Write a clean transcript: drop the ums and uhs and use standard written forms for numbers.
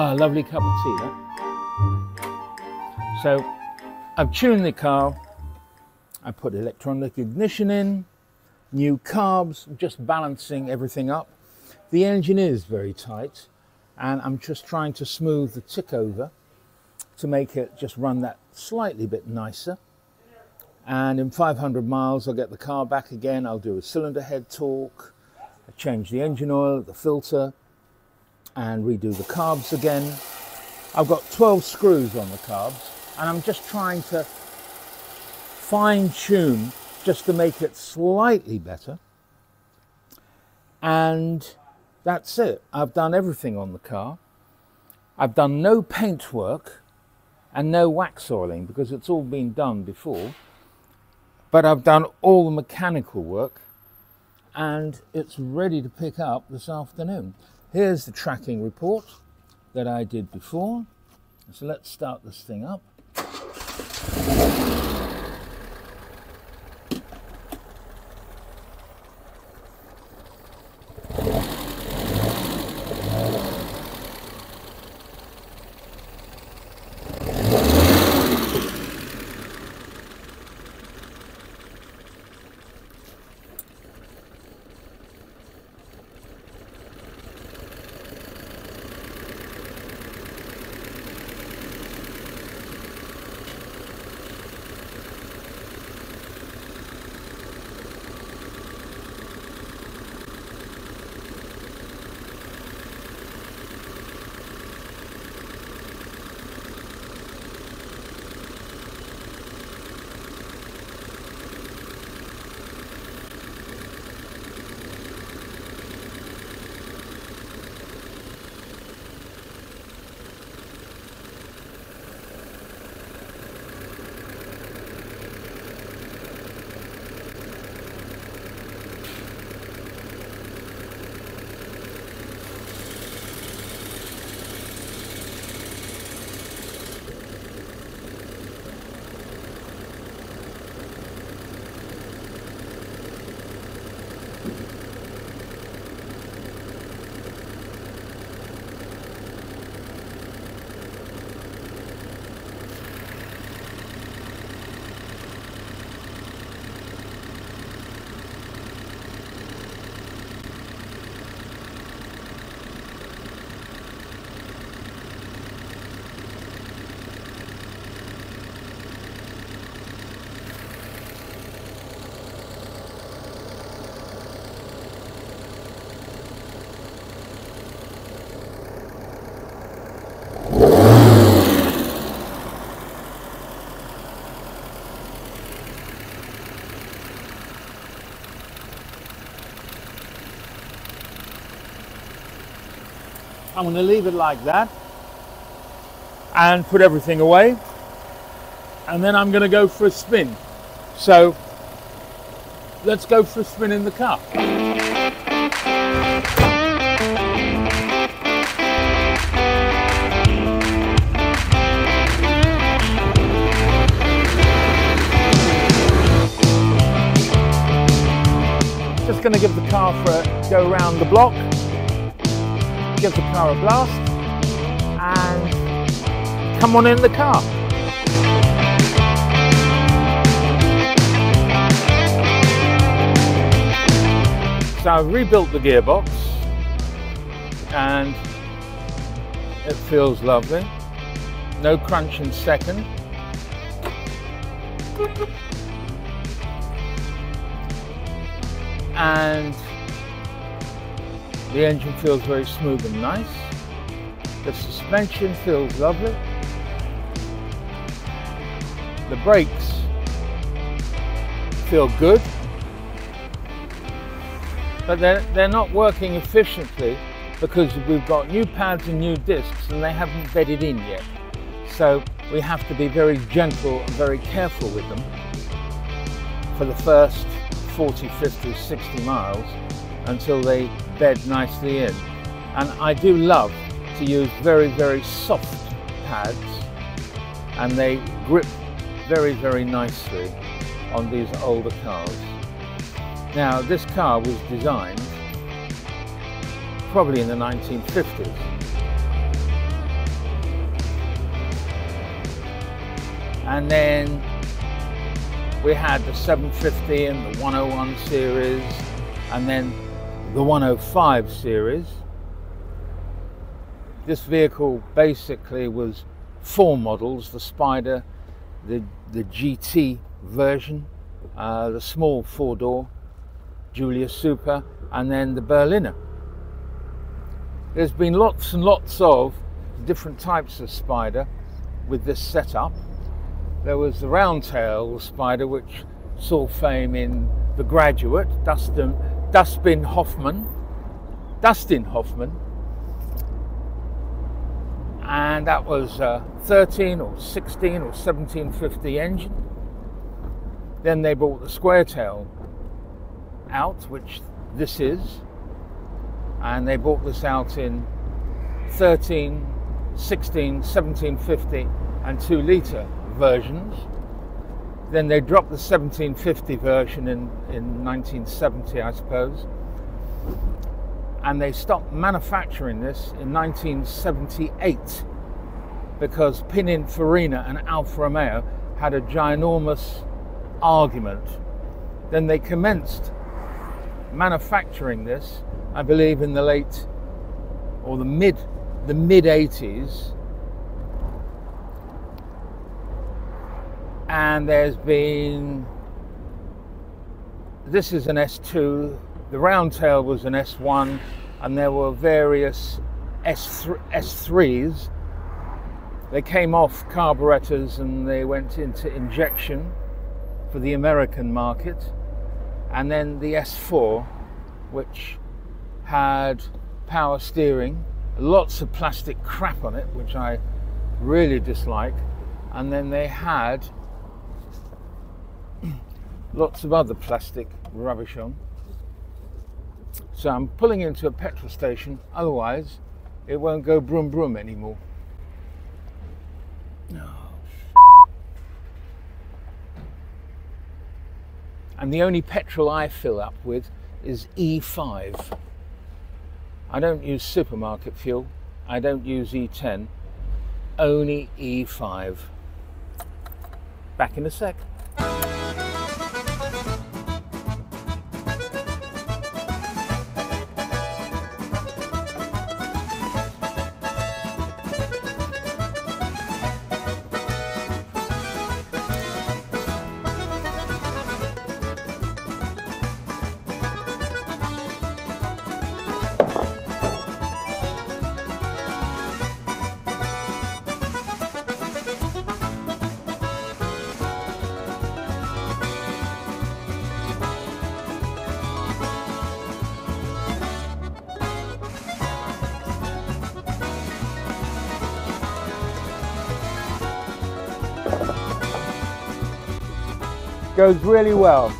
Ah, lovely cup of tea, huh? So I've tuned the car, I put electronic ignition in, new carbs, just balancing everything up. The engine is very tight and I'm just trying to smooth the tick over to make it just run that slightly bit nicer. And in 500 miles I'll get the car back again, I'll do a cylinder head torque, change the engine oil, the filter, and redo the carbs again. I've got 12 screws on the carbs and I'm just trying to fine tune just to make it slightly better. And that's it. I've done everything on the car. I've done no paint work and no wax oiling because it's all been done before. But I've done all the mechanical work and it's ready to pick up this afternoon. Here's the tracking report that I did before. So let's start this thing up. I'm going to leave it like that and put everything away, and then I'm going to go for a spin. So let's go for a spin in the car. Just going to give the car for a go around the block. Give the car a blast and come on in the car. So I've rebuilt the gearbox and it feels lovely. No crunch in second. And the engine feels very smooth and nice. The suspension feels lovely. The brakes feel good, but they're not working efficiently because we've got new pads and new discs and they haven't bedded in yet. So we have to be very gentle and very careful with them for the first 40, 50, 60 miles until they bed nicely in. And I do love to use very, very soft pads and they grip very, very nicely on these older cars. Now this car was designed probably in the 1950s And then we had the 750 and the 101 series, and then the 105 series. This vehicle basically was 4 models: the Spider, the GT version, the small 4-door Giulia Super, and then the Berliner. There's been lots and lots of different types of Spider with this setup. There was the round tail Spider, which saw fame in The Graduate, Dustin Hoffman, and that was a 13 or 16 or 1750 engine. Then they brought the square tail out, which this is, and they brought this out in 13, 16, 1750 and 2-litre versions. Then they dropped the 1750 version in 1970, I suppose, and they stopped manufacturing this in 1978 because Pininfarina and Alfa Romeo had a ginormous argument. Then they commenced manufacturing this, I believe, in the late or the mid 80s, and there's been, this is an S2, the round tail was an S1, and there were various S3s. They came off carburetors and they went into injection for the American market. And then the S4, which had power steering, lots of plastic crap on it, which I really dislike. And then they had lots of other plastic rubbish on. So I'm pulling into a petrol station, otherwise it won't go broom broom anymore. And the only petrol I fill up with is E5. I don't use supermarket fuel, I don't use E10, only E5. Back in a sec. Goes really well.